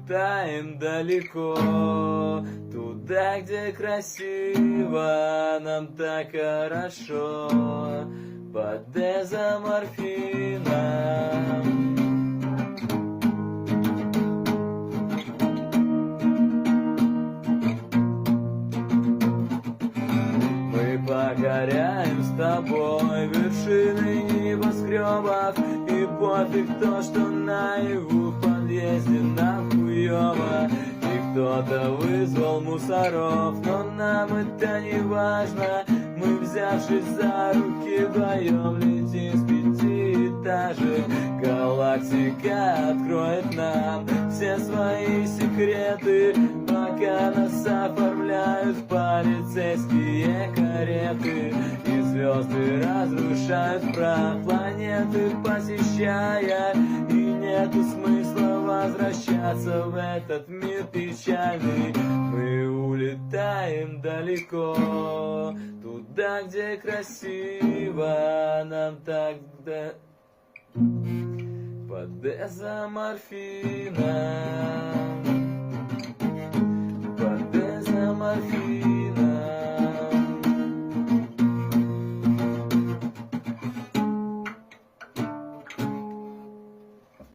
улетаем далеко, туда, где красиво, нам так хорошо, под дезоморфином. Покоряем с тобой вершины небоскребов, и пофиг то, что наяву в подъезде нам хуёво. И кто-то вызвал мусоров, но нам это не важно. Мы, взявшись за руки, вдвоем летим с 5 этажей. Галактика откроет нам все свои секреты, пока нас оформляют в полицейские кареты. И звезды разрушают прах планеты, посещая. И нету смысла возвращаться в этот мир печальный. Мы улетаем далеко, туда, где красиво, нам так под дезоморфином.